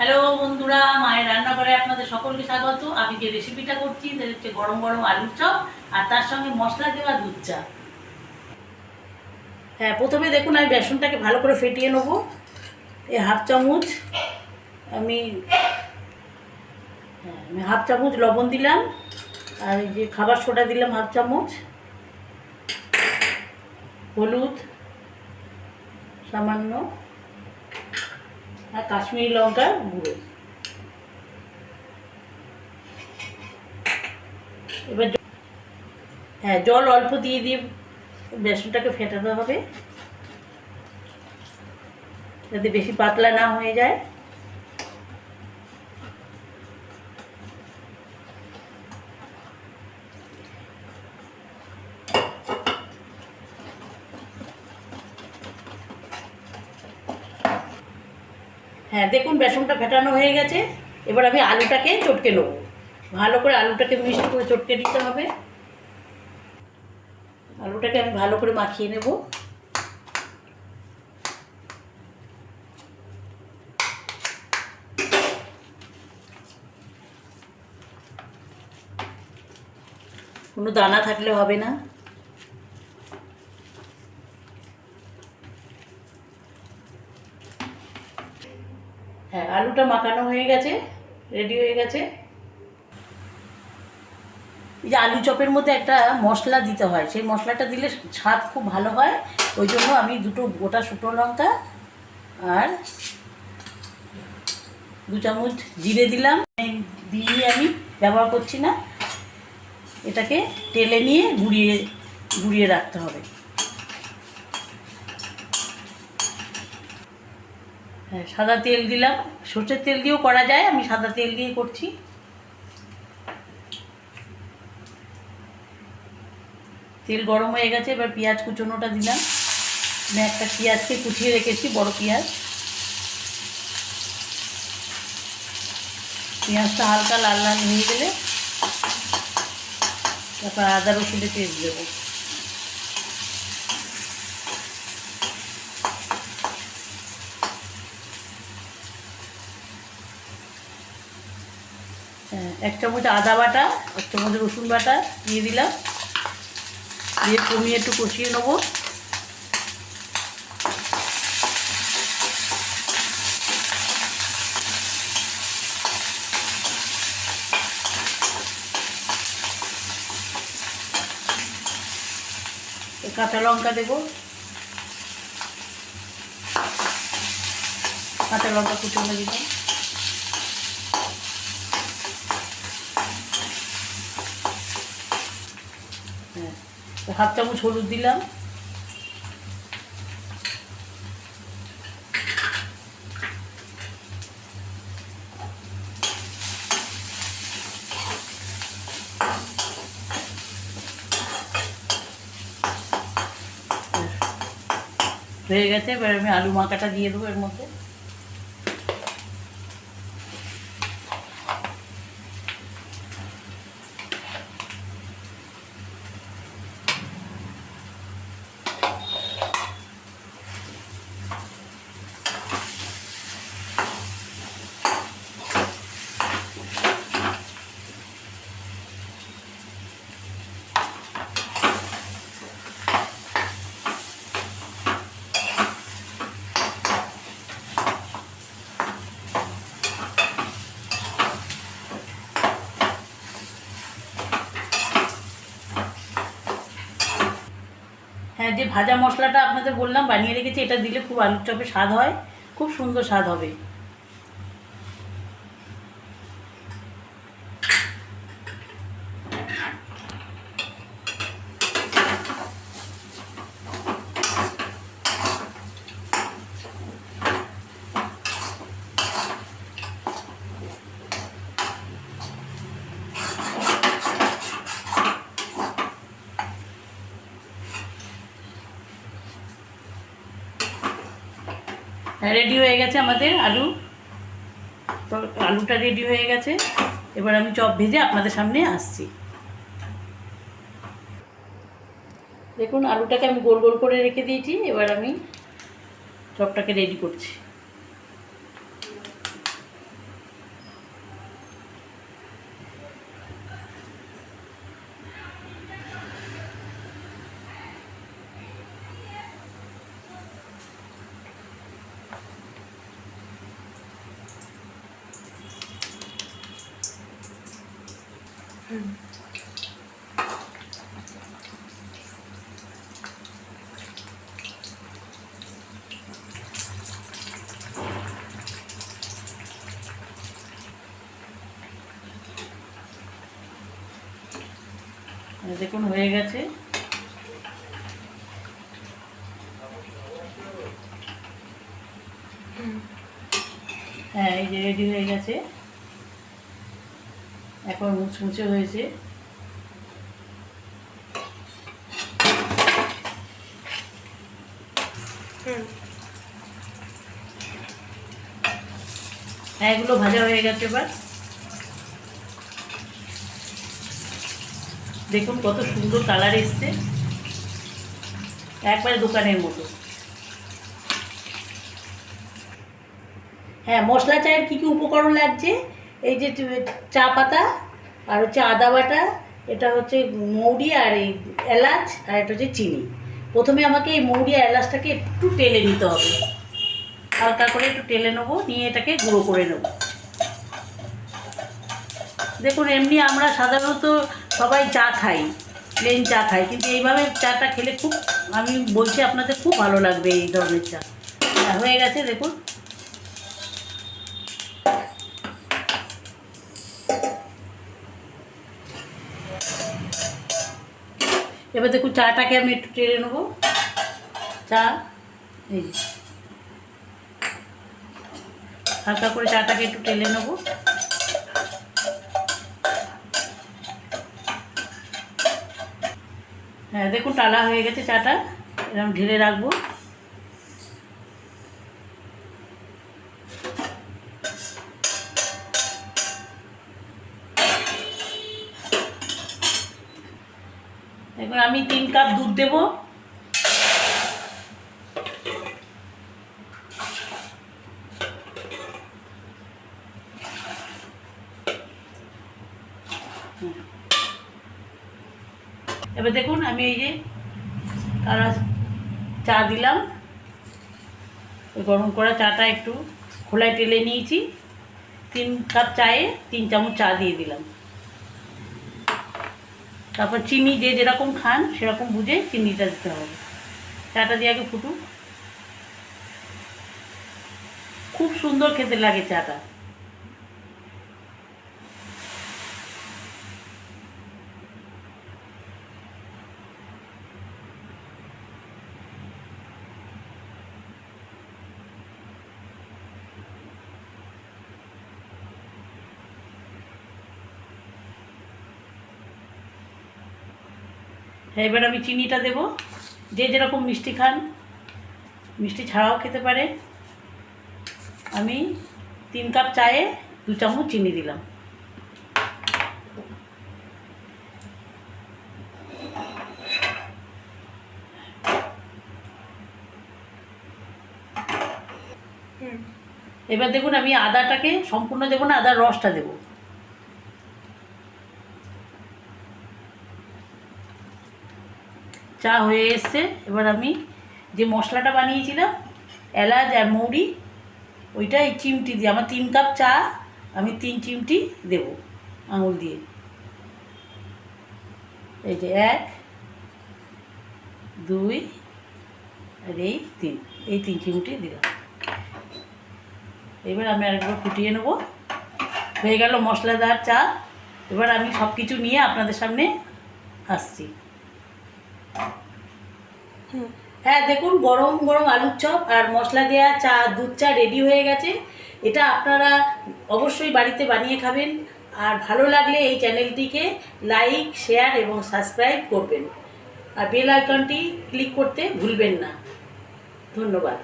Hello বন্ধুরা, মায়ের রান্নাঘরে আপনাদের সকলকে স্বাগত। আমি যে রেসিপিটা করছি সেটা হচ্ছে গরম গরম আলুর চপ আর তার সঙ্গে মশলা দেওয়া দুধ চা। হ্যাঁ, প্রথমে দেখুন আমি বেসনটাকে ভালো করে ফেটিয়ে নেবো। এই হাফ চামচ আমি হাফ চামচ লবণ দিলাম, আর এই যে খাবার সোডা দিলাম হাফ চামচ, হলুদ সামান্য, আর কাশ্মীরি লঙ্কার গুঁড়ো। এবার হ্যাঁ, জল অল্প দিয়ে দিয়ে বেসনটাকে ফেটাতে হবে যাতে বেশি পাতলা না হয়ে যায়। হ্যাঁ, দেখুন বেসনটা ফেটানো হয়ে গেছে। এবার আমি আলুটাকে চটকে নেব। ভালো করে আলুটাকে মিক্সড করে চটকে দিতে হবে। আলুটাকে আমি ভালো করে মাখিয়ে নেব। কোনো দানা থাকলে হবে না। হ্যাঁ, আলুটা মাখানো হয়ে গেছে, রেডি হয়ে গেছে। এই যে আলু চপের মধ্যে একটা মশলা দিতে হয়, সেই মশলাটা দিলে স্বাদ খুব ভালো হয়। ওই জন্য আমি দুটো গোটা শুকনো লঙ্কা আর 2 চামচ জিরে দিলাম। দিয়ে আমি ব্যবহার করছি না, এটাকে টেলে নিয়ে গুঁড়িয়ে গুঁড়িয়ে রাখতে হবে। হ্যাঁ, সাদা তেল দিলাম। সর্ষের তেল দিয়েও করা যায়, আমি সাদা তেল দিয়ে করছি। তেল গরম হয়ে গেছে, এবার পেঁয়াজ কুচোনোটা দিলাম। আমি একটা পেঁয়াজকে কুচিয়ে রেখেছি, বড় পেঁয়াজ। পেঁয়াজটা হালকা লাল লাল হয়ে গেলে তারপর আদা রসুনের পেস্ট দেবো। হ্যাঁ, 1 চামচ আদা বাটা, 1 চামচ রসুন বাটা দিয়ে দিলাম। দিয়ে কমিয়ে একটু কষিয়ে নেবো। কাঁচা লঙ্কা দেবো, কাঁচা লঙ্কা কুচনো দিলাম। হ্যাঁ, 1/2 চামচ হলুদ দিলাম। হয়ে গেছে, এবার আমি আলু মাখাটা দিয়ে দেবো এর মধ্যে। হ্যাঁ, যে ভাজা মশলাটা আপনাদের বললাম বানিয়ে রেখেছি, এটা দিলে খুব আলুর চপে স্বাদ হয়, খুব সুন্দর স্বাদ হবে। হ্যাঁ, রেডি হয়ে গেছে আমাদের আলু। তো আলুটা রেডি হয়ে গেছে, এবার আমি চপ ভেজে আপনাদের সামনে আসছি। দেখুন আলুটাকে আমি গোল গোল করে রেখে দিয়েছি, এবার আমি চপটাকে রেডি করছি। দেখুন হয়ে গেছে। হ্যাঁ, এই যে রেডি হয়ে গেছে, এখন মুচমুচে হয়েছে। হ্যাঁ, এগুলো ভাজা হয়ে গেছে। এবার দেখুন কত সুন্দর কালার এসছে, একবারে দোকানের মতো। হ্যাঁ, মশলা চায়ের কী কী উপকরণ লাগছে, এই যে চা পাতা, আর হচ্ছে আদা বাটা, এটা হচ্ছে মৌরি, আর এই এলাচ, আর এটা হচ্ছে চিনি। প্রথমে আমাকে এই মৌরি আর এলাচটাকে একটু টেলে নিতে হবে, হালকা করে একটু টেলে নেবো, নিয়ে এটাকে গুঁড়ো করে নেব। দেখুন, এমনি আমরা সাধারণত সবাই চা খাই, প্লেন চা খাই, কিন্তু এইভাবে চাটা খেলে খুব, আমি বলছি আপনাদের, খুব ভালো লাগবে এই ধরনের চা। হয়ে গেছে দেখুন। এবার দেখুন চাটাকে আমি একটু টেনে নেবো। চা এই হালকা করে চাটাকে একটু টেলে নেবো। হ্যাঁ, দেখুন টালা হয়ে গেছে চাটা, এরকম ঢেলে রাখবো। এখন আমি 3 কাপ দুধ দেবো। এবার দেখুন আমি এই যে কারা চা দিলাম, ওই গরম করা চাটা একটু খোলায় টেলে নিয়েছি। 3 কাপ চায়ে 3 চামচ চা দিয়ে দিলাম। তারপর চিনি যে যেরকম খান সেরকম বুঝে চিনিটা দিতে হবে। চাটা দিয়ে আগে ফুটুক। খুব সুন্দর খেতে লাগে চাটা। হ্যাঁ, এবার আমি চিনিটা দেব। যে যেরকম মিষ্টি খান, মিষ্টি ছাড়াও খেতে পারে। আমি 3 কাপ চায়ে 2 চামচ চিনি দিলাম। এবার দেখুন আমি আদাটাকে সম্পূর্ণ দেবো না, আদার রসটা দেবো। চা হয়ে এসছে। এবার আমি যে মশলাটা বানিয়েছিলাম এলাচ আর মৌরি, ওইটা এই চিমটি দিয়ে, আমার 3 কাপ চা, আমি 3 চিমটি দেব আঙুল দিয়ে। এই যে 1 2 আর এই 3, এই 3 চিমটি দিলাম। এবার আমি আরেকবার ফুটিয়ে নেব। হয়ে গেল মশলাদার চা। এবার আমি সব কিছু নিয়ে আপনাদের সামনে আসছি। হ্যাঁ, দেখুন গরম গরম আলুর চপ আর মশলা দেওয়া চা, দুধ চা রেডি হয়ে গেছে। এটা আপনারা অবশ্যই বাড়িতে বানিয়ে খাবেন। আর ভালো লাগলে এই চ্যানেলটিকে লাইক, শেয়ার এবং সাবস্ক্রাইব করবেন। আর বেল আইকনটি ক্লিক করতে ভুলবেন না। ধন্যবাদ।